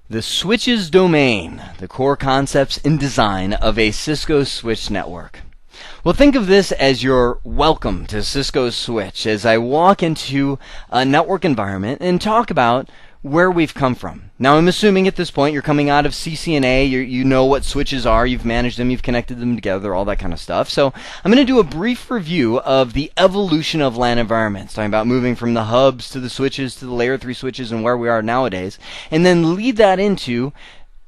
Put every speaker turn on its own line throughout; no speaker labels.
The switches domain, the core concepts and design of a Cisco switch network. Well, think of this as your welcome to Cisco Switch as I walk into a network environment and talk about where we've come from. Now, I'm assuming at this point you're coming out of CCNA, you know what switches are, you've managed them, you've connected them together, all that kind of stuff. So I'm going to do a brief review of the evolution of LAN environments, talking about moving from the hubs to the switches to the layer 3 switches and where we are nowadays, and then lead that into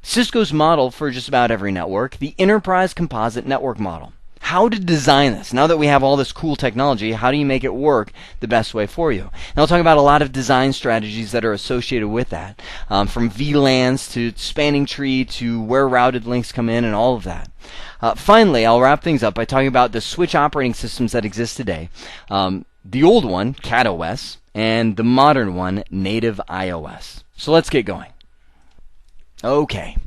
Cisco's model for just about every network, the enterprise composite network model. How to design this. Now that we have all this cool technology, how do you make it work the best way for you? And I'll talk about a lot of design strategies that are associated with that, from VLANs to spanning tree to where routed links come in and all of that. Finally, I'll wrap things up by talking about the switch operating systems that exist today. The old one, CatOS, and the modern one, native iOS. So let's get going. Okay.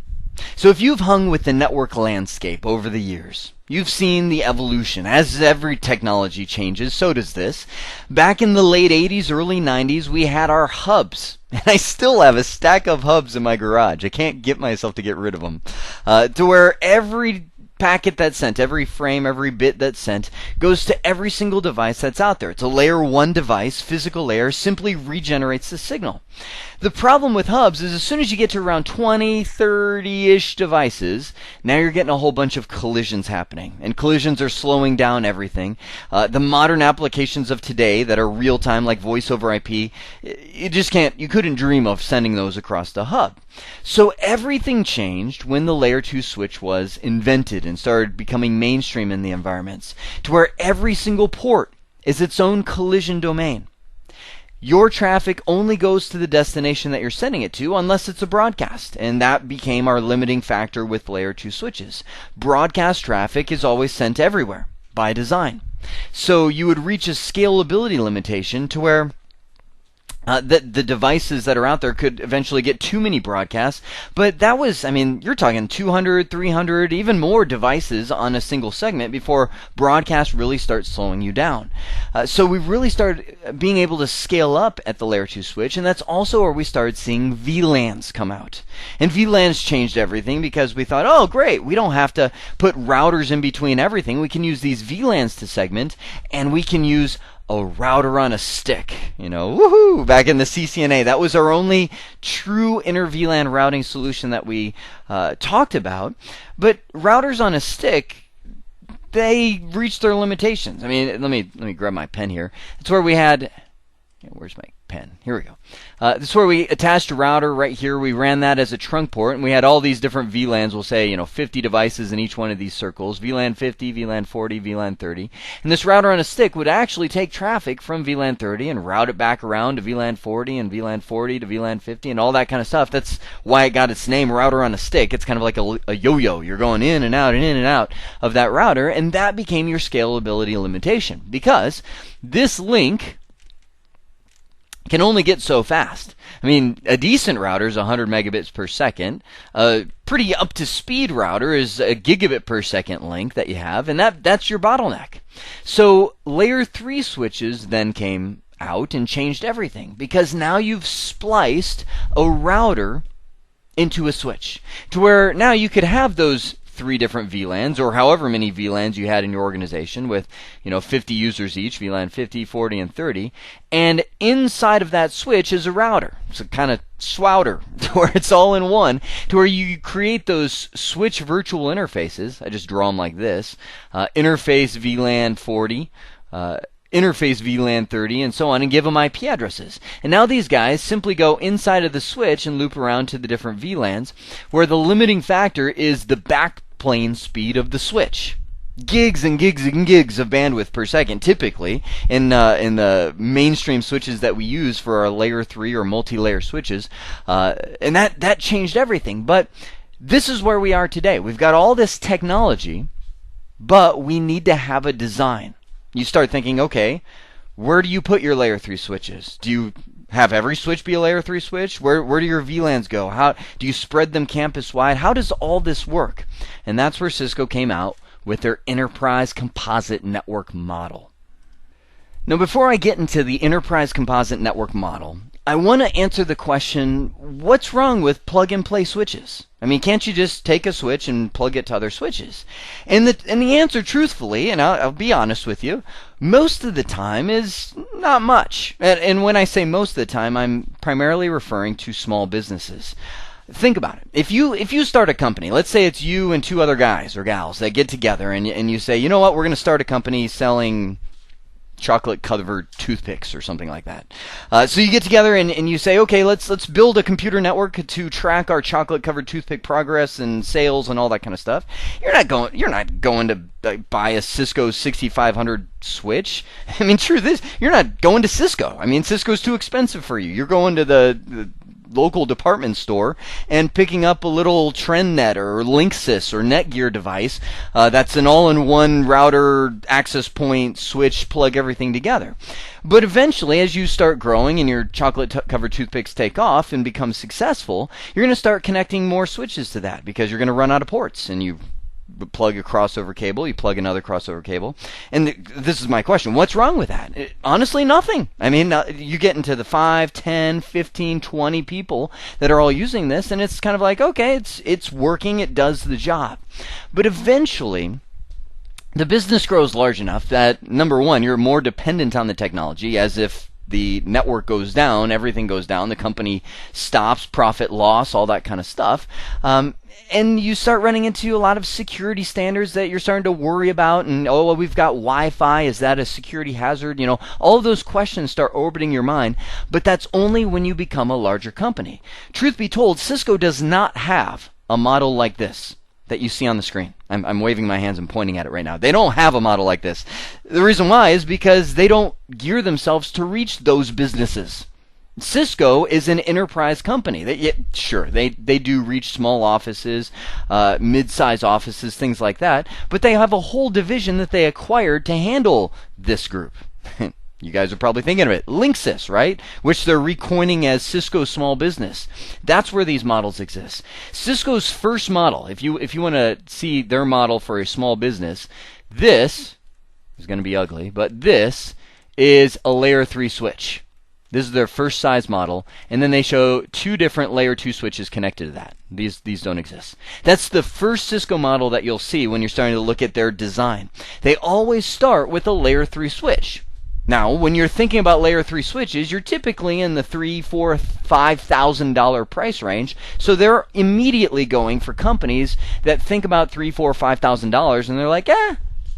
So if you've hung with the network landscape over the years, you've seen the evolution. As every technology changes, so does this. Back in the late 80s, early 90s, we had our hubs. And I still have a stack of hubs in my garage. I can't get myself to get rid of them. To where every packet that's sent, every frame, every bit that's sent, goes to every single device that's out there. It's a layer 1 device, physical layer, simply regenerates the signal. The problem with hubs is as soon as you get to around 20, 30-ish devices, now you're getting a whole bunch of collisions happening. And collisions are slowing down everything. The modern applications of today that are real-time, like voice over IP, you couldn't dream of sending those across the hub. So everything changed when the layer 2 switch was invented and started becoming mainstream in the environments, to where every single port is its own collision domain. Your traffic only goes to the destination that you're sending it to unless it's a broadcast, and that became our limiting factor with layer 2 switches. Broadcast traffic is always sent everywhere by design. So you would reach a scalability limitation to where the devices that are out there could eventually get too many broadcasts, but that was, you're talking 200, 300, even more devices on a single segment before broadcast really starts slowing you down. So we really started being able to scale up at the layer 2 switch, and that's also where we started seeing VLANs come out. And VLANs changed everything because we thought, oh great, we don't have to put routers in between everything. We can use these VLANs to segment, and we can use a router on a stick, woohoo! Back in the CCNA, that was our only true inter-VLAN routing solution that we talked about. But routers on a stick, they reached their limitations. Let me grab my pen here. It's where we had. Where's my pen? Here we go. This is where we attached a router right here. We ran that as a trunk port, and we had all these different VLANs. We'll say, 50 devices in each one of these circles. VLAN 50, VLAN 40, VLAN 30. And this router on a stick would actually take traffic from VLAN 30 and route it back around to VLAN 40 and VLAN 40 to VLAN 50 and all that kind of stuff. That's why it got its name, router on a stick. It's kind of like a yo-yo. You're going in and out and in and out of that router, and that became your scalability limitation because this link can only get so fast. A decent router is 100 megabits per second. A pretty up-to-speed router is a gigabit per second link that you have, and that's your bottleneck. So layer 3 switches then came out and changed everything because now you've spliced a router into a switch to where now you could have those 3 different VLANs or however many VLANs you had in your organization with 50 users each, VLAN 50, 40, and 30, and inside of that switch is a router. It's a kind of swouter to where it's all in one, to where you create those switch virtual interfaces. I just draw them like this. Interface VLAN 40, interface VLAN 30, and so on, and give them IP addresses. And now these guys simply go inside of the switch and loop around to the different VLANs, where the limiting factor is the backplane speed of the switch. Gigs and gigs and gigs of bandwidth per second, typically, in the mainstream switches that we use for our layer 3 or multi-layer switches. And that changed everything. But this is where we are today. We've got all this technology, but we need to have a design. You start thinking, okay, where do you put your layer 3 switches? Do you have every switch be a layer 3 switch? Where do your VLANs go? How do you spread them campus wide? How does all this work? And that's where Cisco came out with their enterprise composite network model. Now, before I get into the enterprise composite network model, I want to answer the question, what's wrong with plug-and-play switches? I mean, can't you just take a switch and plug it to other switches? And the answer, truthfully, and I'll be honest with you, most of the time is not much. And when I say most of the time, I'm primarily referring to small businesses. Think about it. If you start a company, let's say it's you and two other guys or gals that get together and you say, you know what, we're going to start a company selling chocolate-covered toothpicks or something like that. So you get together and you say, okay, let's build a computer network to track our chocolate-covered toothpick progress and sales and all that kind of stuff. You're not going to buy a Cisco 6500 switch. I mean, truth is, you're not going to Cisco. I mean, Cisco's too expensive for you. You're going to the local department store and picking up a little TrendNet or Linksys or Netgear device that's an all-in-one router, access point, switch, plug everything together. But eventually, as you start growing and your chocolate-covered toothpicks take off and become successful, you're going to start connecting more switches to that because you're going to run out of ports, and you plug a crossover cable, you plug another crossover cable. And this is my question. What's wrong with that? Honestly, nothing. I mean, you get into the 5, 10, 15, 20 people that are all using this, and it's kind of like, okay, it's working, it does the job. But eventually, the business grows large enough that, number one, you're more dependent on the technology, as if the network goes down, everything goes down, the company stops, profit loss, all that kind of stuff. And you start running into a lot of security standards that you're starting to worry about, and oh, well, we've got Wi-Fi, is that a security hazard? You know, all of those questions start orbiting your mind, but that's only when you become a larger company. Truth be told, Cisco does not have a model like this that you see on the screen. I'm waving my hands and pointing at it right now. They don't have a model like this. The reason why is because they don't gear themselves to reach those businesses. Cisco is an enterprise company. They do reach small offices, mid-size offices, things like that, but they have a whole division that they acquired to handle this group. You guys are probably thinking of it. Linksys, right? Which they're recoining as Cisco Small Business. That's where these models exist. Cisco's first model, if you want to see their model for a small business, this is going to be ugly, but this is a layer 3 switch. This is their first size model, and then they show 2 different layer 2 switches connected to that. These don't exist. That's the first Cisco model that you'll see when you're starting to look at their design. They always start with a layer 3 switch. Now, when you're thinking about layer 3 switches, you're typically in the $3,000, $4,000, $5,000 price range. So they're immediately going for companies that think about $3,000, $4,000, $5,000, and they're like,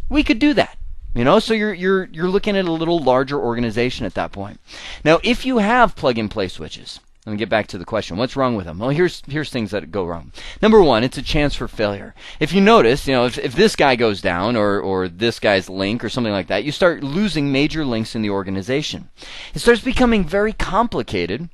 we could do that. You know, so you're looking at a little larger organization at that point. Now, if you have plug-and-play switches, let me get back to the question. What's wrong with them? Well, here's things that go wrong. Number one, it's a chance for failure. If you notice, if this guy goes down or this guy's link or something like that, you start losing major links in the organization. It starts becoming very complicated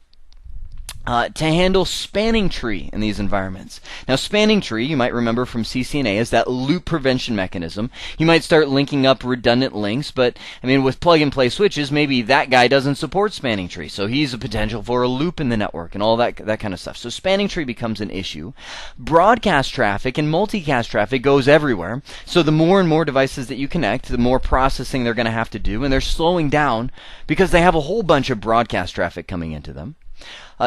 to handle spanning tree in these environments. Now, spanning tree, you might remember from CCNA, is that loop prevention mechanism. You might start linking up redundant links, but I mean, with plug-and-play switches, maybe that guy doesn't support spanning tree, so he's a potential for a loop in the network and all that kind of stuff. So spanning tree becomes an issue. Broadcast traffic and multicast traffic goes everywhere, so the more and more devices that you connect, the more processing they're going to have to do, and they're slowing down because they have a whole bunch of broadcast traffic coming into them.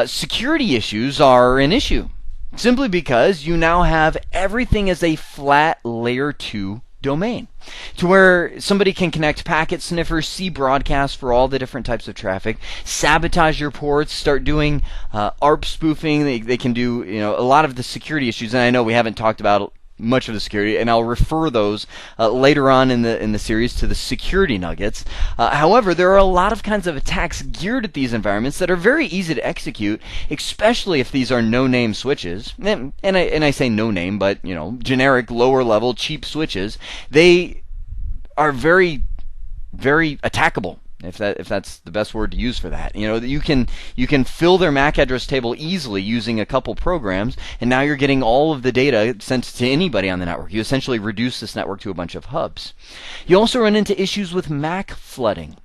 Security issues are an issue, simply because you now have everything as a flat layer 2 domain, to where somebody can connect packet sniffers, see broadcasts for all the different types of traffic, sabotage your ports, start doing ARP spoofing. They can do a lot of the security issues, and I know we haven't talked about much of the security, and I'll refer those later on in the series to the security nuggets. However, there are a lot of kinds of attacks geared at these environments that are very easy to execute, especially if these are no-name switches. And I say no-name, but generic, lower-level, cheap switches. They are very, very attackable. If that's the best word to use for that. You can fill their MAC address table easily using a couple programs, and now you're getting all of the data sent to anybody on the network. You essentially reduce this network to a bunch of hubs. You also run into issues with MAC flooding.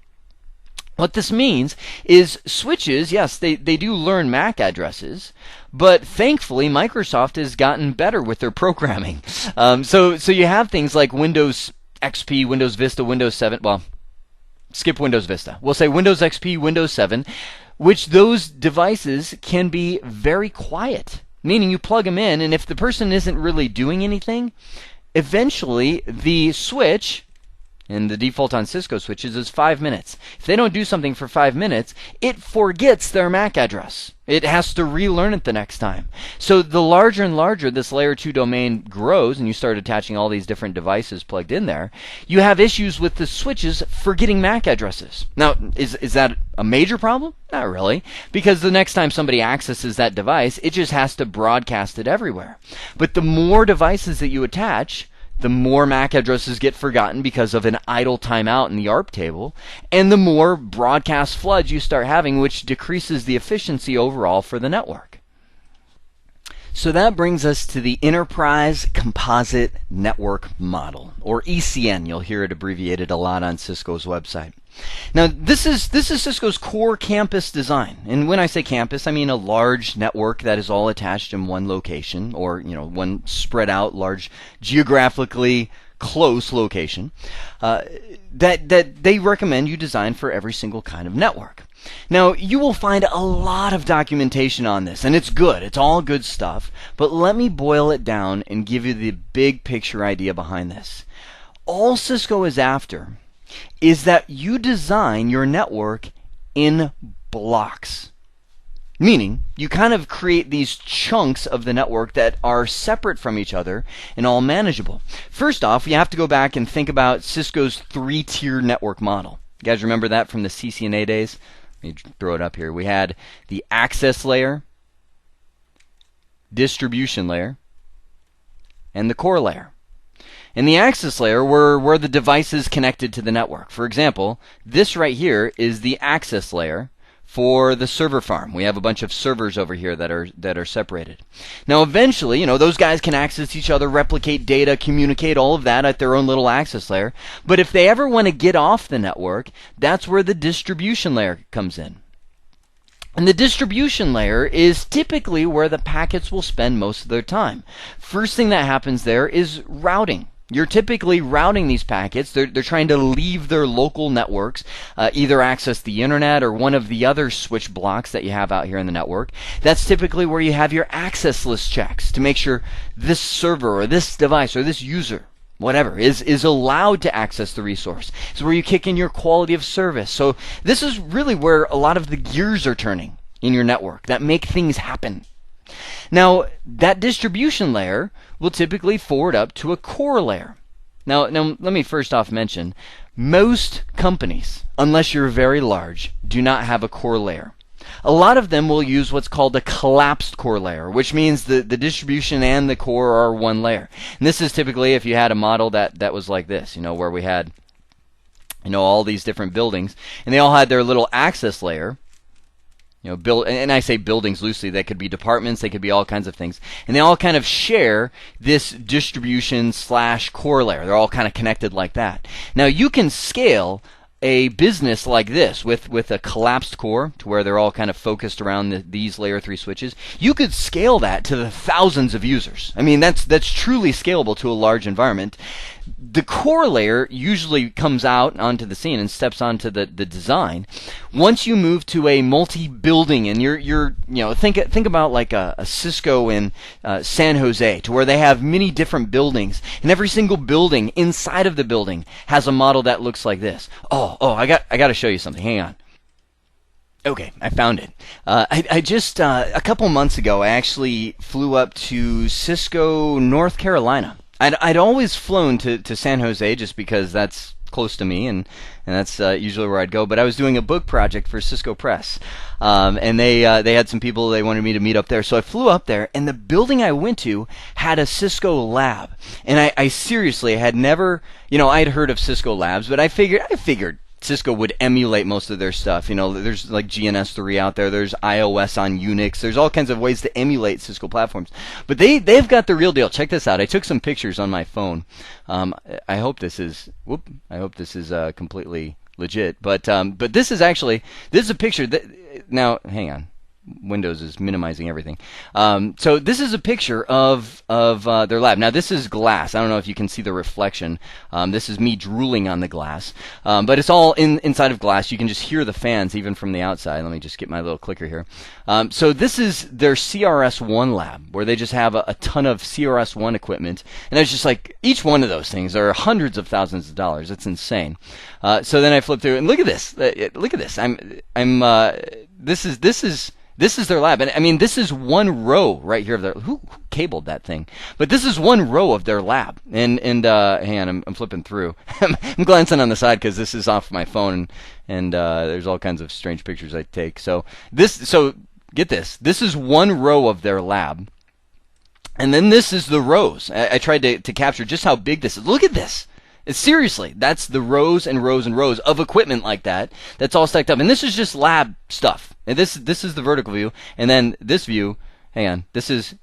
What this means is switches, yes, they do learn MAC addresses, but thankfully Microsoft has gotten better with their programming. So you have things like Windows XP, Windows Vista, Windows 7, well, skip Windows Vista. We'll say Windows XP, Windows 7. which those devices can be very quiet. Meaning you plug them in, and if the person isn't really doing anything, eventually the switch, and the default on Cisco switches is 5 minutes. If they don't do something for 5 minutes, it forgets their MAC address. It has to relearn it the next time. So the larger and larger this layer 2 domain grows, and you start attaching all these different devices plugged in there, you have issues with the switches forgetting MAC addresses. Now, is that a major problem? Not really, because the next time somebody accesses that device, it just has to broadcast it everywhere. But the more devices that you attach, the more MAC addresses get forgotten because of an idle timeout in the ARP table, and the more broadcast floods you start having, which decreases the efficiency overall for the network. So that brings us to the Enterprise Composite Network Model, or ECN. You'll hear it abbreviated a lot on Cisco's website. Now, this is Cisco's core campus design. And when I say campus, I mean a large network that is all attached in one location, or one spread out, large, geographically close location that they recommend you design for every single kind of network. Now, you will find a lot of documentation on this, and it's good. It's all good stuff. But let me boil it down and give you the big picture idea behind this. All Cisco is after is that you design your network in blocks. Meaning, you kind of create these chunks of the network that are separate from each other and all manageable. First off, you have to go back and think about Cisco's 3-tier network model. You guys remember that from the CCNA days? Let me throw it up here. We had the access layer, distribution layer, and the core layer. And the access layer were the devices connected to the network. For example, this right here is the access layer for the server farm. We have a bunch of servers over here that are separated. Now eventually, those guys can access each other, replicate data, communicate, all of that at their own little access layer. But if they ever want to get off the network, that's where the distribution layer comes in. And the distribution layer is typically where the packets will spend most of their time. First thing that happens there is routing. You're typically routing these packets. They're trying to leave their local networks, either access the internet or one of the other switch blocks that you have out here in the network. That's typically where you have your access list checks to make sure this server or this device or this user, whatever, is allowed to access the resource. It's where you kick in your quality of service. So this is really where a lot of the gears are turning in your network that make things happen. Now, that distribution layer will typically forward up to a core layer. Now let me first off mention, most companies, unless you're very large, do not have a core layer. A lot of them will use what's called a collapsed core layer, which means the distribution and the core are one layer. And this is typically if you had a model that was like this, where we had all these different buildings, and they all had their little access layer. And I say buildings loosely, they could be departments, they could be all kinds of things. And they all kind of share this distribution/core layer. They're all kind of connected like that. Now you can scale a business like this with a collapsed core to where they're all kind of focused around these layer 3 switches. You could scale that to the thousands of users. I mean, that's truly scalable to a large environment. The core layer usually comes out onto the scene and steps onto the design once you move to a multi-building, and you're think about like a Cisco in San Jose, to where they have many different buildings, and every single building inside of the building has a model that looks like this. I got to show you something. Hang on. Okay, I found it. I just a couple months ago, I actually flew up to Cisco, North Carolina. I'd always flown to San Jose just because that's close to me, and that's usually where I'd go. But I was doing a book project for Cisco Press, and they had some people they wanted me to meet up there. So I flew up there, and the building I went to had a Cisco lab. And I seriously had never, I'd heard of Cisco labs, but I figured Cisco would emulate most of their stuff. There's like GNS3 out there. There's iOS on Unix. There's all kinds of ways to emulate Cisco platforms. But they've got the real deal. Check this out. I took some pictures on my phone. I hope this is completely legit. But this is a picture. Now, hang on. Windows is minimizing everything. So this is a picture of their lab. Now this is glass. I don't know if you can see the reflection. This is me drooling on the glass, but it's all inside of glass. You can just hear the fans even from the outside. Let me just get my little clicker here. So this is their CRS-1 lab, where they just have a ton of CRS-1 equipment, and it's just like each one of those things are hundreds of thousands of dollars. It's insane. So then I flip through and look at this. Look at this. This is their lab, and I mean this is one row right here of their who cabled that thing, but this is one row of their lab. And hang on, I'm flipping through. I'm glancing on the side because this is off my phone, and there's all kinds of strange pictures I take. So get this. This is one row of their lab, and then this is the rows. I tried to capture just how big this is. Look at this. Seriously, that's the rows and rows and rows of equipment like that. That's all stacked up, and this is just lab stuff. And this is the vertical view, and then this view. Hang on,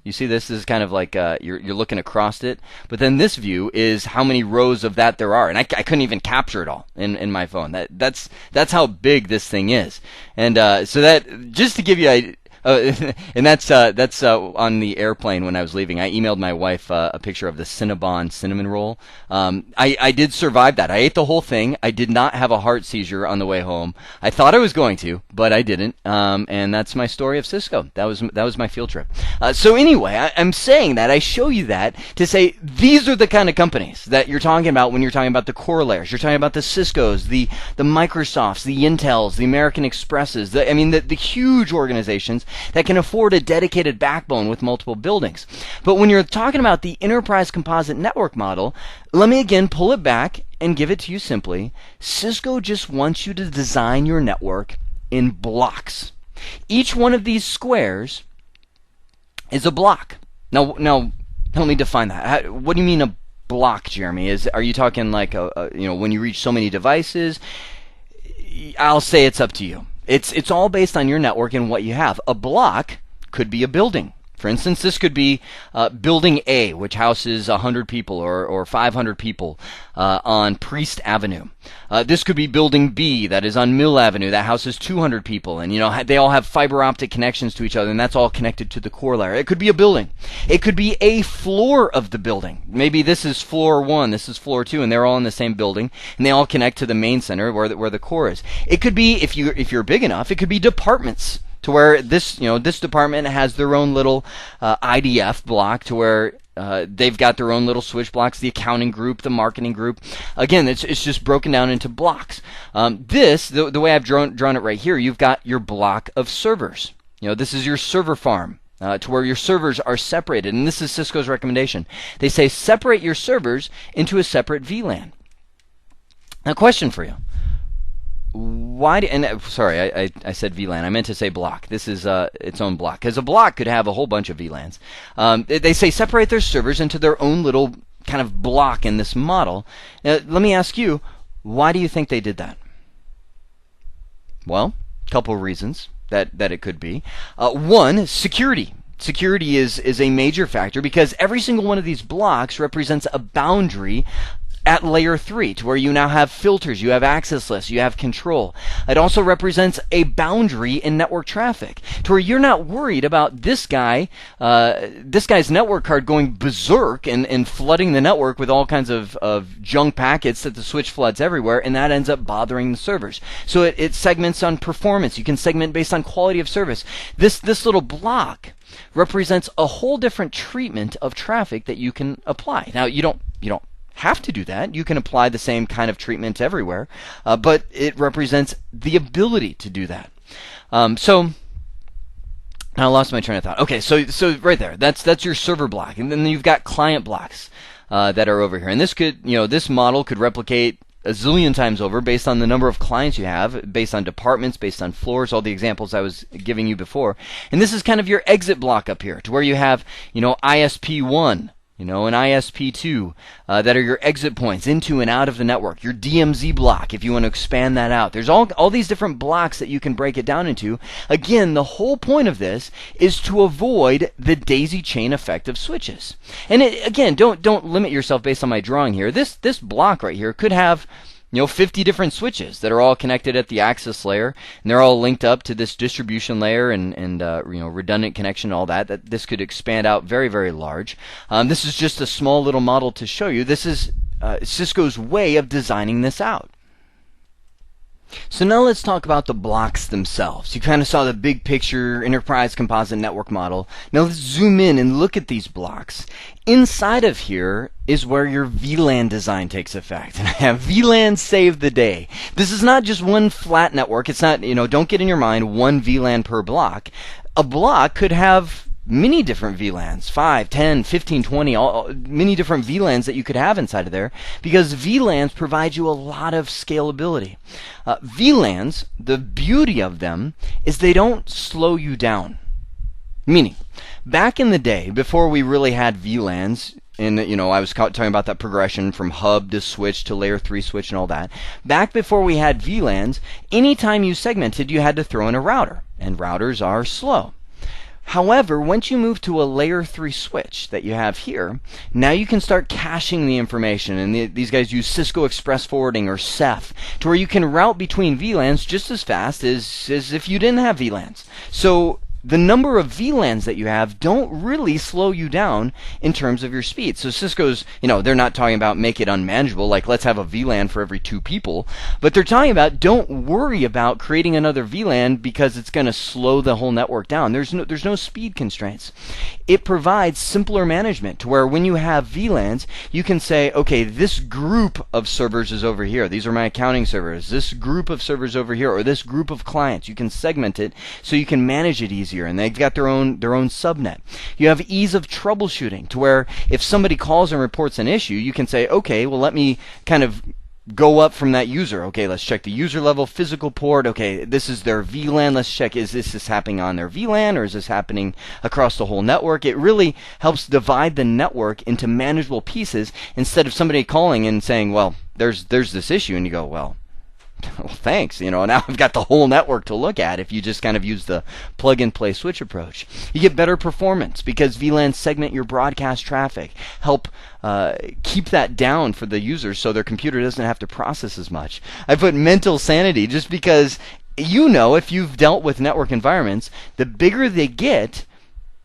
you see this is kind of like you're looking across it, but then this view is how many rows of that there are, and I couldn't even capture it all in my phone. That's how big this thing is, and so that just to give you and that's on the airplane when I was leaving. I emailed my wife a picture of the Cinnabon cinnamon roll. I did survive that. I ate the whole thing. I did not have a heart seizure on the way home. I thought I was going to, but I didn't. And that's my story of Cisco. That was my field trip. So anyway, I'm saying that. I show you that to say these are the kind of companies that you're talking about when you're talking about the core layers. You're talking about the Ciscos, the Microsofts, the Intels, the American Expresses. The huge organizations that can afford a dedicated backbone with multiple buildings. But when you're talking about the enterprise composite network model, let me again pull it back and give it to you simply. Cisco just wants you to design your network in blocks. Each one of these squares is a block. Now let me define that. What do you mean a block, Jeremy? Are you talking like when you reach so many devices? I'll say it's up to you. It's all based on your network and what you have. A block could be a building. For instance, this could be Building A, which houses 100 people or 500 people on Priest Avenue. This could be Building B, that is on Mill Avenue, that houses 200 people, and they all have fiber optic connections to each other, and that's all connected to the core layer. It could be a building. It could be a floor of the building. Maybe this is floor 1, this is floor 2, and they're all in the same building, and they all connect to the main center where the core is. It could be, if you're big enough, it could be departments. To where this department has their own little IDF block, to where they've got their own little switch blocks. The accounting group, the marketing group. Again, it's just broken down into blocks. The way I've drawn it right here, you've got your block of servers. This is your server farm. To where your servers are separated, and this is Cisco's recommendation. They say separate your servers into a separate VLAN. Now, question for you. Sorry, I said VLAN. I meant to say block. This is its own block, because a block could have a whole bunch of VLANs. They say separate their servers into their own little kind of block in this model. Let me ask you, why do you think they did that? Well, a couple of reasons that it could be. One, security. Security is a major factor, because every single one of these blocks represents a boundary at layer 3, to where you now have filters, you have access lists, you have control. It also represents a boundary in network traffic, to where you're not worried about this guy's network card going berserk and flooding the network with all kinds of junk packets that the switch floods everywhere, and that ends up bothering the servers. So it segments on performance. You can segment based on quality of service. This little block represents a whole different treatment of traffic that you can apply. Now, you don't have to do that. You can apply the same kind of treatment everywhere, but it represents the ability to do that. So I lost my train of thought. Okay, so right there, that's your server block, and then you've got client blocks that are over here, and this model could replicate a zillion times over based on the number of clients you have, based on departments, based on floors, all the examples I was giving you before. And this is kind of your exit block up here, to where you have ISP1. And ISP2 that are your exit points into and out of the network. Your DMZ block, if you want to expand that out. There's all these different blocks that you can break it down into. Again, the whole point of this is to avoid the daisy chain effect of switches. And again, don't limit yourself based on my drawing here. This block right here could have 50 different switches that are all connected at the access layer, and they're all linked up to this distribution layer and redundant connection and all that. That this could expand out very, very large. This is just a small little model to show you. This is Cisco's way of designing this out. So now let's talk about the blocks themselves. You kind of saw the big picture enterprise composite network model. Now let's zoom in and look at these blocks. Inside of here is where your VLAN design takes effect. And I have VLAN save the day. This is not just one flat network. It's not, don't get in your mind one VLAN per block. A block could have many different VLANs, 5, 10, 15, 20, many different VLANs that you could have inside of there, because VLANs provide you a lot of scalability. VLANs, the beauty of them is they don't slow you down. Meaning, back in the day, before we really had VLANs, and I was talking about that progression from hub to switch to layer 3 switch and all that. Back before we had VLANs, anytime you segmented, you had to throw in a router, and routers are slow. However, once you move to a layer 3 switch that you have here, now you can start caching the information, and these guys use Cisco Express Forwarding or Ceph, to where you can route between VLANs just as fast as if you didn't have VLANs. So the number of VLANs that you have don't really slow you down in terms of your speed. So Cisco's, they're not talking about make it unmanageable, like let's have a VLAN for every 2 people, but they're talking about don't worry about creating another VLAN because it's going to slow the whole network down. There's no speed constraints. It provides simpler management to where when you have VLANs, you can say, okay, this group of servers is over here. These are my accounting servers. This group of servers over here, or this group of clients. You can segment it so you can manage it easier. And they've got their own subnet. You have ease of troubleshooting to where if somebody calls and reports an issue, you can say, okay, well, let me kind of go up from that user. Okay, let's check the user level physical port. Okay, this is their VLAN. Let's check, is this happening on their VLAN or is this happening across the whole network? It really helps divide the network into manageable pieces instead of somebody calling and saying, well, there's this issue, and you go, well, thanks. Now I've got the whole network to look at if you just kind of use the plug-and-play switch approach. You get better performance because VLANs segment your broadcast traffic, help keep that down for the users so their computer doesn't have to process as much. I put mental sanity just because, if you've dealt with network environments, the bigger they get,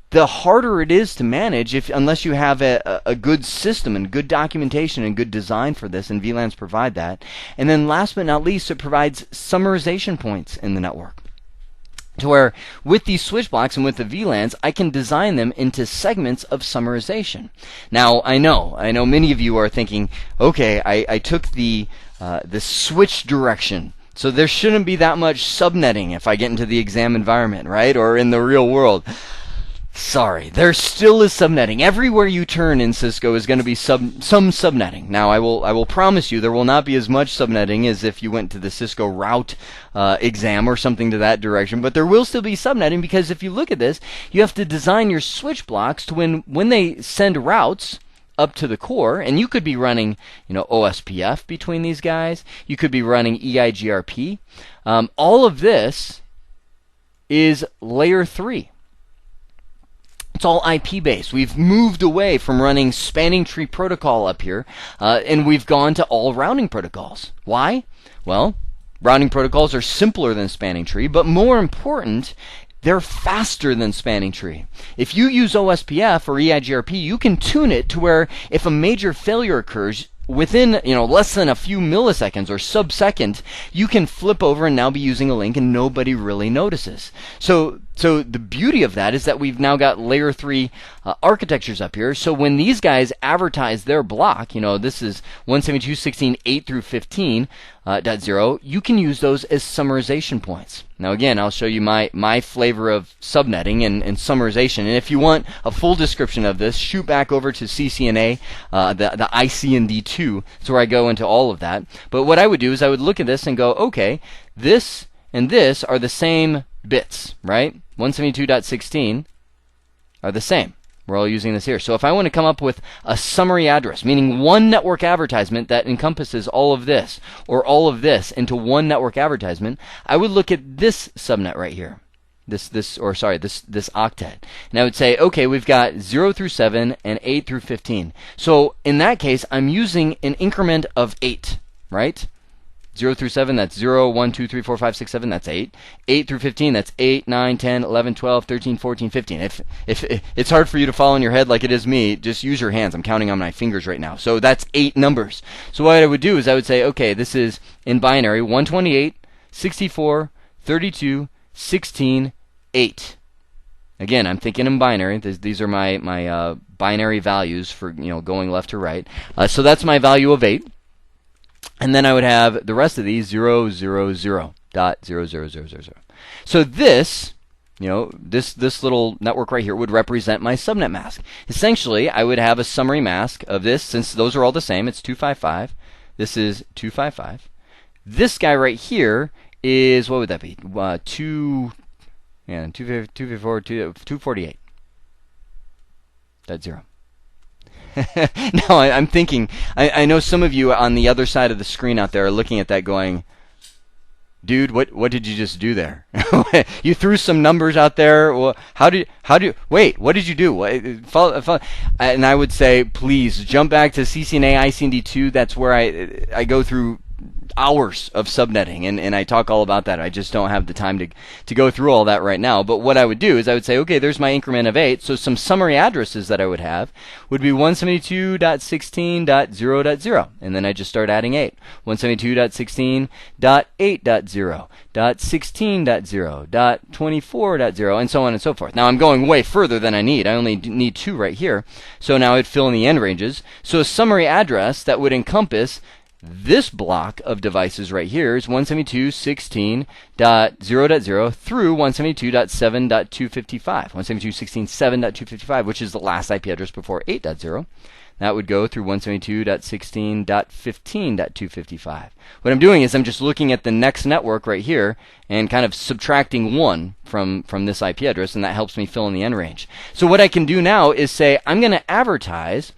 the harder it is to manage unless you have a good system and good documentation and good design for this, and VLANs provide that. And then last but not least, it provides summarization points in the network. To where with these switch blocks and with the VLANs, I can design them into segments of summarization. Now, I know many of you are thinking, okay, I took the switch direction, so there shouldn't be that much subnetting if I get into the exam environment, right? Or in the real world. Sorry, there still is subnetting. Everywhere you turn in Cisco is going to be some subnetting. Now, I will promise you there will not be as much subnetting as if you went to the Cisco route exam or something to that direction, but there will still be subnetting because if you look at this, you have to design your switch blocks to when they send routes up to the core, and you could be running, OSPF between these guys. You could be running EIGRP. All of this is layer 3. It's all IP based. We've moved away from running spanning tree protocol up here, and we've gone to all routing protocols. Why? Well, routing protocols are simpler than spanning tree, but more important, they're faster than spanning tree. If you use OSPF or EIGRP, you can tune it to where if a major failure occurs, within less than a few milliseconds or sub-second, you can flip over and now be using a link and nobody really notices. So the beauty of that is that we've now got layer 3 architectures up here. So when these guys advertise their block, this is 172.16.8 through 15.0, you can use those as summarization points. Now again, I'll show you my flavor of subnetting and summarization. And if you want a full description of this, shoot back over to CCNA, the IC&D2. That's where I go into all of that. But what I would do is I would look at this and go, okay, this and this are the same bits, right? 172.16 are the same. We're all using this here. So if I want to come up with a summary address, meaning one network advertisement that encompasses all of this or all of this into one network advertisement, I would look at this subnet right here. This octet. And I would say, okay, we've got 0 through 7 and 8 through 15. So in that case, I'm using an increment of 8, right? 0 through 7, that's 0, 1, 2, 3, 4, 5, 6, 7, that's 8. 8 through 15, that's 8, 9, 10, 11, 12, 13, 14, 15. If it's hard for you to follow in your head like it is me, just use your hands. I'm counting on my fingers right now. So that's 8 numbers. So what I would do is I would say, okay, this is in binary 128, 64, 32, 16, 8. Again, I'm thinking in binary. These are my binary values for going left to right. So that's my value of 8. And then I would have the rest of these 0, 0, 0, dot 0, 0, 0, 0, 0. So this, this little network right here would represent my subnet mask. Essentially, I would have a summary mask of this, since those are all the same. It's 255. This is 255. This guy right here is, what would that be? 254, 248. That's 0. Now I'm thinking, I know some of you on the other side of the screen out there are looking at that going, dude, what did you just do there? You threw some numbers out there. Well, wait, what did you do? And I would say, please jump back to CCNA ICND2. That's where I go through hours of subnetting, and I talk all about that. I just don't have the time to go through all that right now. But what I would do is I would say, okay, there's my increment of 8. So some summary addresses that I would have would be 172.16.0.0, and then I just start adding 8. 172.16.8.0, .16.0, .24.0, and so on and so forth. Now I'm going way further than I need. I only need 2 right here. So now I'd fill in the end ranges. So a summary address that would encompass this block of devices right here is 172.16.0.0 through 172.7.255. 172.16.7.255, which is the last IP address before 8.0. That would go through 172.16.15.255. What I'm doing is I'm just looking at the next network right here and kind of subtracting 1 from this IP address, and that helps me fill in the end range. So what I can do now is say I'm going to advertise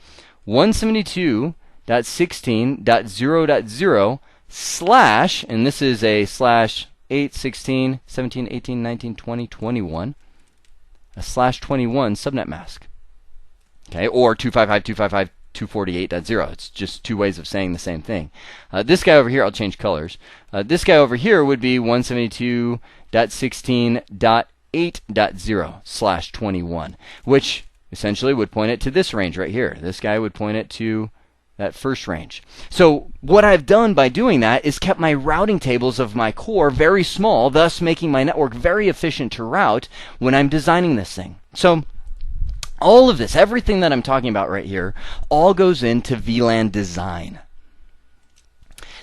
172.16.0.0 slash, and this is a slash 8, 16, 17, 18, 19, 20, 21, a slash 21 subnet mask. Okay, or 255.255.248.0. It's just 2 ways of saying the same thing. This guy over here, I'll change colors. This guy over here would be 172.16.8.0 slash 21, which essentially would point it to this range right here. This guy would point it to that first range. So what I've done by doing that is kept my routing tables of my core very small, thus making my network very efficient to route when I'm designing this thing. So all of this, everything that I'm talking about right here, all goes into VLAN design.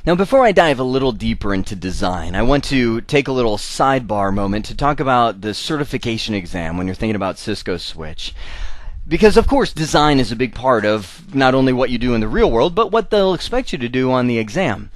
Now, before I dive a little deeper into design, I want to take a little sidebar moment to talk about the certification exam when you're thinking about Cisco Switch. Because, of course, design is a big part of not only what you do in the real world, but what they'll expect you to do on the exam.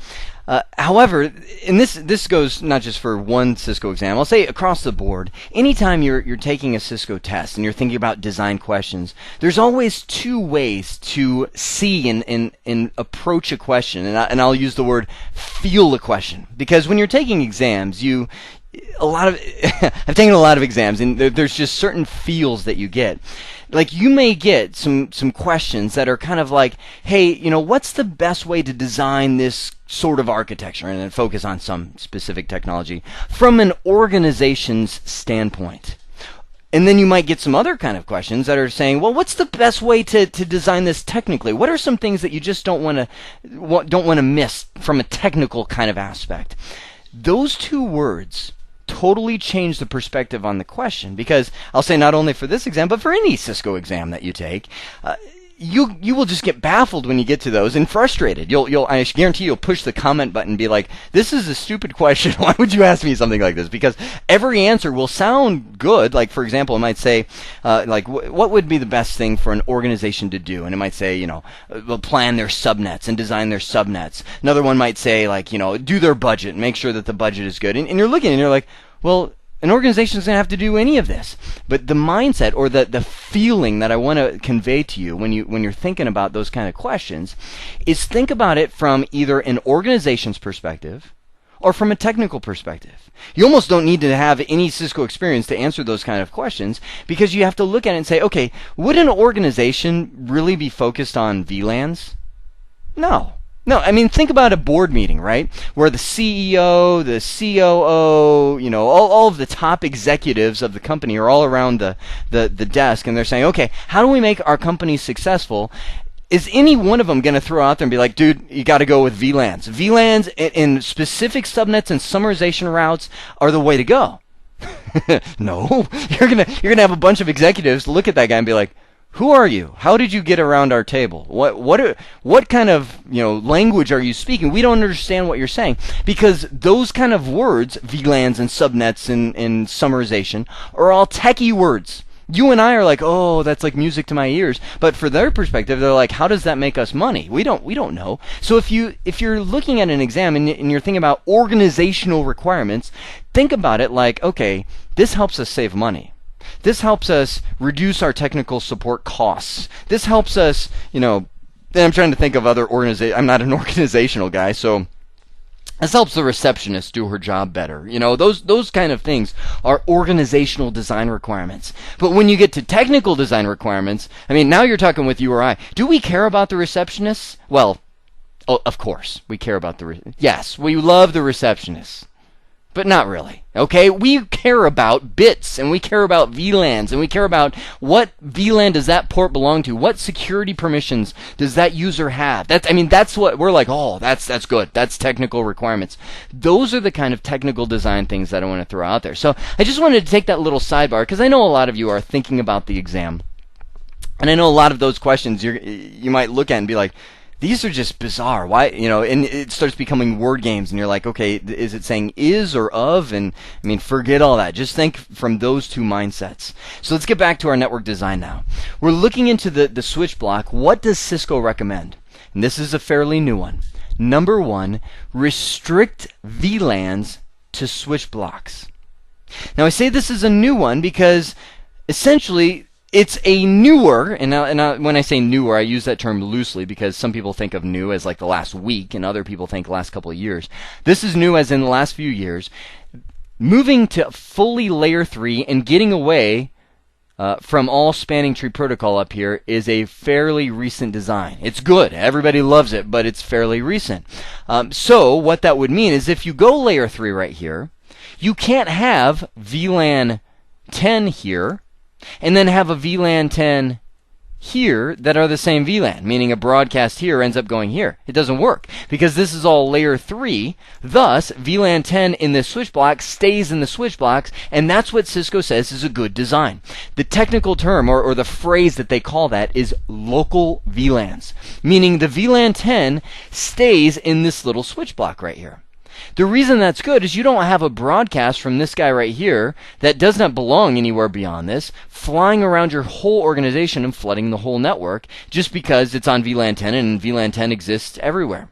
However, and this goes not just for one Cisco exam, I'll say across the board, anytime you're taking a Cisco test and you're thinking about design questions, there's always 2 ways to see and approach a question, and I'll use the word feel a question. Because when you're taking exams, I've taken a lot of exams, and there's just certain feels that you get. Like, you may get some questions that are kind of like, hey, what's the best way to design this sort of architecture, and then focus on some specific technology from an organization's standpoint. And then you might get some other kind of questions that are saying, well, what's the best way to design this technically? What are some things that you just don't want to miss from a technical kind of aspect? Those 2 words totally change the perspective on the question, because I'll say not only for this exam, but for any Cisco exam that you take, you will just get baffled when you get to those and frustrated. I guarantee you'll push the comment button and be like, this is a stupid question. Why would you ask me something like this? Because every answer will sound good. Like, for example, it might say, what would be the best thing for an organization to do? And it might say, plan their subnets and design their subnets. Another one might say, do their budget, make sure that the budget is good. And you're looking and you're like, well, an organization is going to have to do any of this. But the mindset or the feeling that I want to convey to you when you're thinking about those kind of questions is think about it from either an organization's perspective or from a technical perspective. You almost don't need to have any Cisco experience to answer those kind of questions, because you have to look at it and say, okay, would an organization really be focused on VLANs? No. No, I mean, think about a board meeting, right? Where the CEO, the COO, all of the top executives of the company are all around the desk, and they're saying, okay, how do we make our company successful? Is any one of them going to throw out there and be like, dude, you got to go with VLANs. VLANs in specific subnets and summarization routes are the way to go. No, you're gonna have a bunch of executives look at that guy and be like, who are you? How did you get around our table? What kind of language are you speaking? We don't understand what you're saying, because those kind of words, VLANs and subnets and summarization, are all techie words. You and I are like, oh, that's like music to my ears. But for their perspective, they're like, how does that make us money? We don't know. So if you're looking at an exam and you're thinking about organizational requirements, think about it like, okay, this helps us save money. This helps us reduce our technical support costs. This helps us, and I'm trying to think of other organizations. I'm not an organizational guy, so this helps the receptionist do her job better. Those kind of things are organizational design requirements. But when you get to technical design requirements, I mean, now you're talking with you or I. Do we care about the receptionists? Well, of course, we care about yes, we love the receptionists. But not really, okay? We care about bits, and we care about VLANs, and we care about what VLAN does that port belong to? What security permissions does that user have? That's what we're like, oh, that's good. That's technical requirements. Those are the kind of technical design things that I want to throw out there. So I just wanted to take that little sidebar, because I know a lot of you are thinking about the exam. And I know a lot of those questions you might look at and be like, these are just bizarre. Why, and it starts becoming word games, and you're like, okay, is it saying is or of? And I mean, forget all that. Just think from those two mindsets. So let's get back to our network design now. We're looking into the switch block. What does Cisco recommend? And this is a fairly new one. Number 1, restrict VLANs to switch blocks. Now I say this is a new one because essentially it's a newer, and when I say newer, I use that term loosely because some people think of new as like the last week, and other people think last couple of years. This is new as in the last few years. Moving to fully layer 3 and getting away from all spanning tree protocol up here is a fairly recent design. It's good. Everybody loves it, but it's fairly recent. So what that would mean is if you go layer 3 right here, you can't have VLAN 10 here and then have a VLAN 10 here that are the same VLAN, meaning a broadcast here ends up going here. It doesn't work because this is all layer 3. Thus, VLAN 10 in this switch block stays in the switch blocks, and that's what Cisco says is a good design. The technical term or the phrase that they call that is local VLANs, meaning the VLAN 10 stays in this little switch block right here. The reason that's good is you don't have a broadcast from this guy right here that does not belong anywhere beyond this, flying around your whole organization and flooding the whole network just because it's on VLAN 10 and VLAN 10 exists everywhere.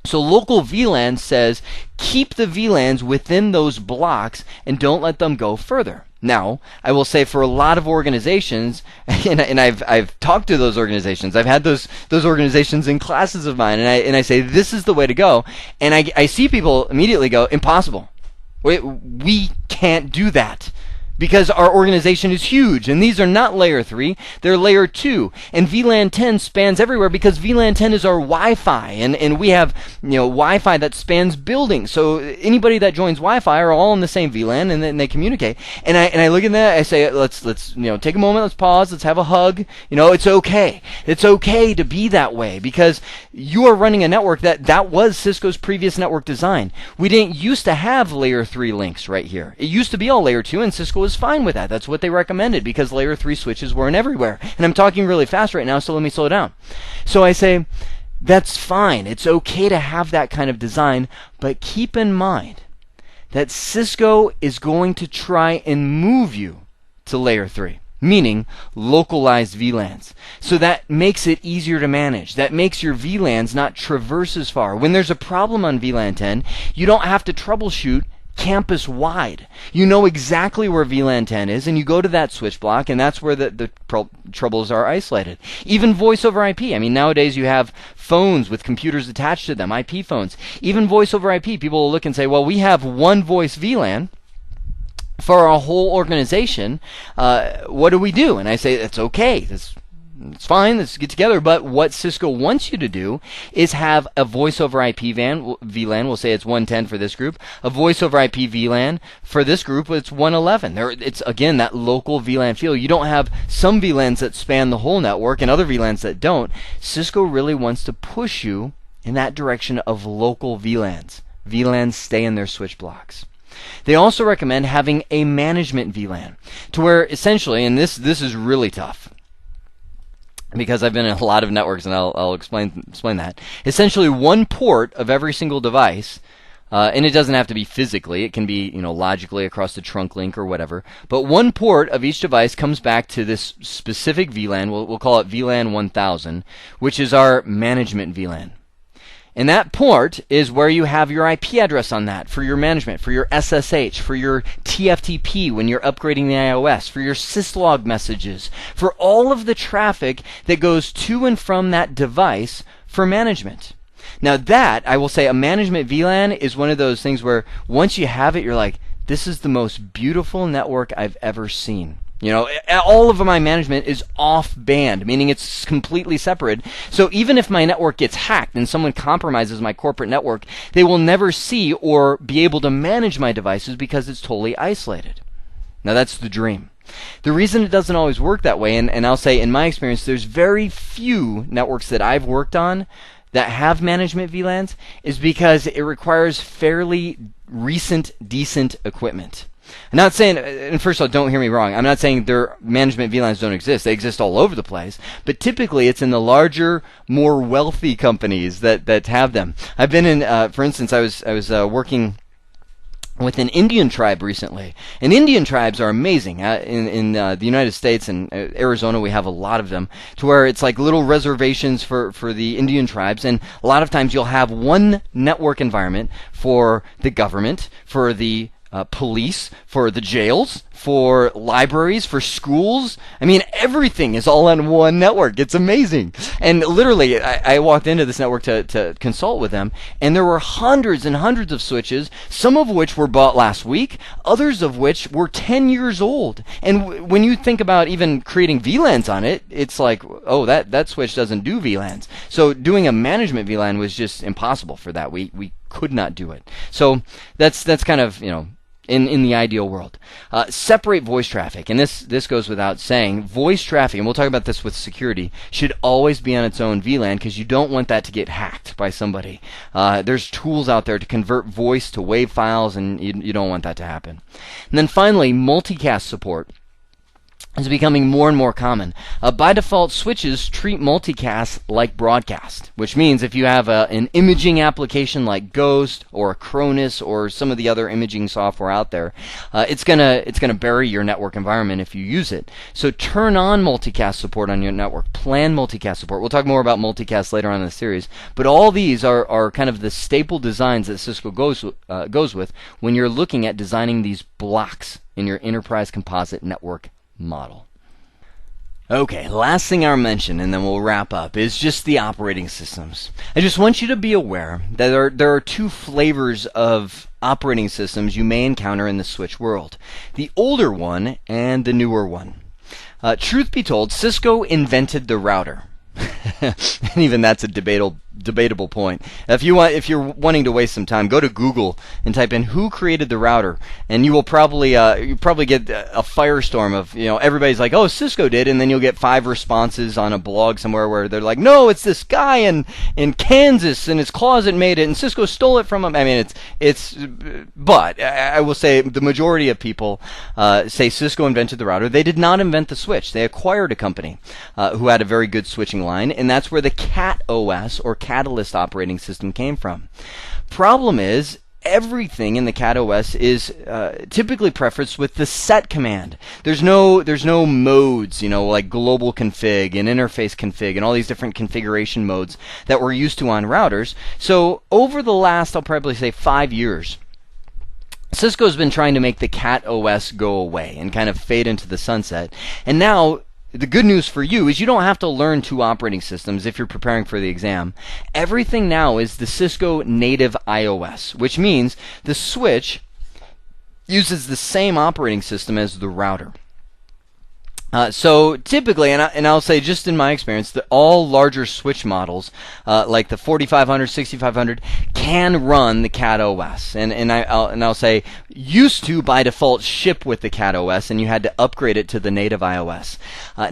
So local VLAN says keep the VLANs within those blocks and don't let them go further. Now, I will say for a lot of organizations, and I've talked to those organizations, I've had those organizations in classes of mine, and I say this is the way to go, and I see people immediately go, impossible. We can't do that. Because our organization is huge, and these are not layer 3, they're layer 2. And VLAN 10 spans everywhere because VLAN 10 is our Wi-Fi, and we have Wi-Fi that spans buildings. So anybody that joins Wi-Fi are all in the same VLAN, and then they communicate. And I look at that, I say, let's take a moment, let's pause, let's have a hug. It's okay. It's okay to be that way because you are running a network that was Cisco's previous network design. We didn't used to have layer 3 links right here. It used to be all layer 2, and Cisco was fine with that. That's what they recommended because layer 3 switches weren't everywhere. And I'm talking really fast right now, so let me slow down. So I say, that's fine. It's okay to have that kind of design, but keep in mind that Cisco is going to try and move you to layer 3. Meaning localized VLANs. So that makes it easier to manage. That makes your VLANs not traverse as far. When there's a problem on VLAN 10, you don't have to troubleshoot campus wide. You know exactly where VLAN 10 is, and you go to that switch block, and that's where the troubles are isolated. Even voice over IP. I mean, nowadays you have phones with computers attached to them, IP phones. Even voice over IP, people will look and say, well, we have one voice VLAN for our whole organization. What do we do? And I say, it's okay. It's fine, let's get together, but what Cisco wants you to do is have a voice over IP VLAN, we'll say it's 110 for this group, a voice over IP VLAN for this group, it's 111. It's, again, that local VLAN feel. You don't have some VLANs that span the whole network and other VLANs that don't. Cisco really wants to push you in that direction of local VLANs. VLANs stay in their switch blocks. They also recommend having a management VLAN, to where essentially, and this is really tough, because I've been in a lot of networks, and I'll explain that. Essentially, one port of every single device, and it doesn't have to be physically. It can be, logically across the trunk link or whatever. But one port of each device comes back to this specific VLAN. We'll call it VLAN 1000, which is our management VLAN. And that port is where you have your IP address on that for your management, for your SSH, for your TFTP when you're upgrading the iOS, for your syslog messages, for all of the traffic that goes to and from that device for management. Now that, I will say, a management VLAN is one of those things where once you have it, you're like, this is the most beautiful network I've ever seen. All of my management is off-band, meaning it's completely separate. So even if my network gets hacked and someone compromises my corporate network, they will never see or be able to manage my devices because it's totally isolated. Now that's the dream. The reason it doesn't always work that way, and I'll say in my experience, there's very few networks that I've worked on that have management VLANs, is because it requires fairly recent, decent equipment. I'm not saying, and first of all, don't hear me wrong, I'm not saying their management VLANs don't exist. They exist all over the place, but typically it's in the larger, more wealthy companies that have them. I've been in, for instance, I was working with an Indian tribe recently. And Indian tribes are amazing. In the United States and Arizona, we have a lot of them, to where it's like little reservations for the Indian tribes. And a lot of times you'll have one network environment for the government, for the police, for the jails, for libraries, for schools. I mean, everything is all on one network. It's amazing. And literally, I walked into this network to consult with them, and there were hundreds and hundreds of switches, some of which were bought last week, others of which were 10 years old. And when you think about even creating VLANs on it, it's like, oh, that switch doesn't do VLANs. So doing a management VLAN was just impossible for that. We could not do it. So that's kind of, in the ideal world. Separate voice traffic, and this goes without saying. Voice traffic, and we'll talk about this with security, should always be on its own VLAN because you don't want that to get hacked by somebody. There's tools out there to convert voice to WAV files, and you don't want that to happen. And then finally, multicast support is becoming more and more common. By default, switches treat multicast like broadcast, which means if you have an imaging application like Ghost or Acronis or some of the other imaging software out there, it's gonna bury your network environment if you use it. So turn on multicast support on your network. Plan multicast support. We'll talk more about multicast later on in the series, but all these are kind of the staple designs that Cisco goes with when you're looking at designing these blocks in your enterprise composite network model. Okay, last thing I'll mention, and then we'll wrap up, is just the operating systems. I just want you to be aware that there are two flavors of operating systems you may encounter in the switch world. The older one and the newer one. Truth be told, Cisco invented the router. And even that's a debatable point. If you're wanting to waste some time, go to Google and type in who created the router, and you will probably get a firestorm of everybody's like, oh, Cisco did, and then you'll get 5 responses on a blog somewhere where they're like, no, it's this guy in Kansas in his closet made it, and Cisco stole it from him. I mean, but I will say the majority of people say Cisco invented the router. They did not invent the switch. They acquired a company who had a very good switching line, and that's where the Cat OS or Catalyst operating system came from. Problem is, everything in the Cat OS is typically prefaced with the set command. There's no modes, like global config and interface config and all these different configuration modes that we're used to on routers. So over the last, I'll probably say 5 years, Cisco's been trying to make the Cat OS go away and kind of fade into the sunset. And now the good news for you is you don't have to learn 2 operating systems if you're preparing for the exam. Everything now is the Cisco native iOS, which means the switch uses the same operating system as the router. So typically, and I'll say just in my experience, that all larger switch models, like the 4500, 6500, can run the CAD OS. I'll say used to by default ship with the CAD OS, and you had to upgrade it to the native iOS.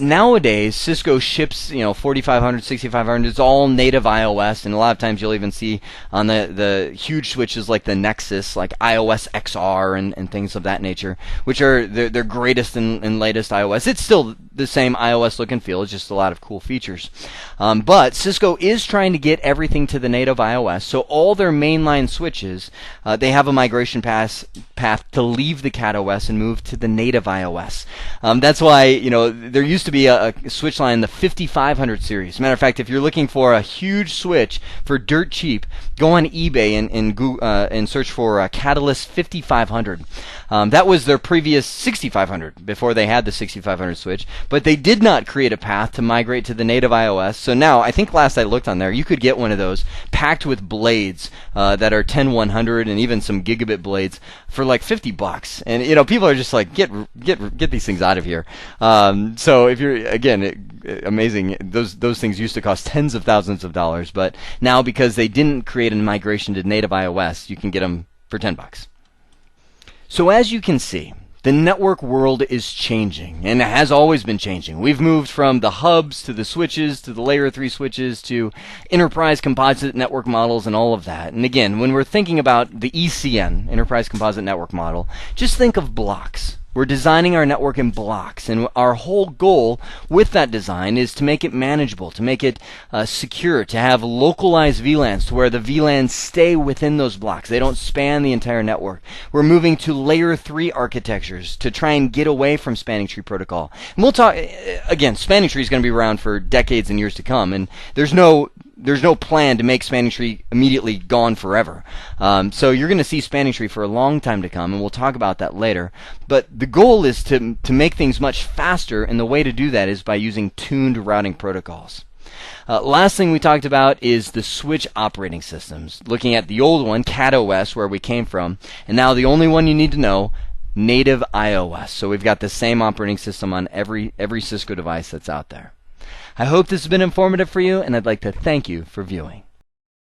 Nowadays, Cisco ships 4500, 6500. It's all native iOS, and a lot of times you'll even see on the huge switches like the Nexus, like iOS XR and things of that nature, which are their greatest and latest iOS. It's still the same iOS look and feel. It's just a lot of cool features. But Cisco is trying to get everything to the native iOS. So all their mainline switches, they have a migration path to leave the CAD OS and move to the native iOS. That's why there used to be a switch line, the 5500 series. Matter of fact, if you're looking for a huge switch for dirt cheap, go on eBay and search for Catalyst 5500. That was their previous 6500 before they had the 6500 switch, but they did not create a path to migrate to the native iOS. So now, I think last I looked on there, you could get one of those packed with blades that are 10100 and even some gigabit blades for like $50. And people are just like, get these things out of here. So if you're, again, amazing, those things used to cost tens of thousands of dollars, but now because they didn't create a migration to native iOS, you can get them for $10. So as you can see, the network world is changing, and it has always been changing. We've moved from the hubs to the switches to the layer 3 switches to enterprise composite network models and all of that. And again, when we're thinking about the ECN, enterprise composite network model, just think of blocks. We're designing our network in blocks, and our whole goal with that design is to make it manageable, to make it secure, to have localized VLANs to where the VLANs stay within those blocks. They don't span the entire network. We're moving to layer 3 architectures to try and get away from spanning tree protocol. And we'll talk, again, spanning tree is going to be around for decades and years to come, and there's no plan to make spanning tree immediately gone forever. So you're going to see spanning tree for a long time to come, and we'll talk about that later. But the goal is to make things much faster, and the way to do that is by using tuned routing protocols. Last thing we talked about is the switch operating systems. Looking at the old one, CAD OS, where we came from, and now the only one you need to know, native iOS. So we've got the same operating system on every Cisco device that's out there. I hope this has been informative for you, and I'd like to thank you for viewing.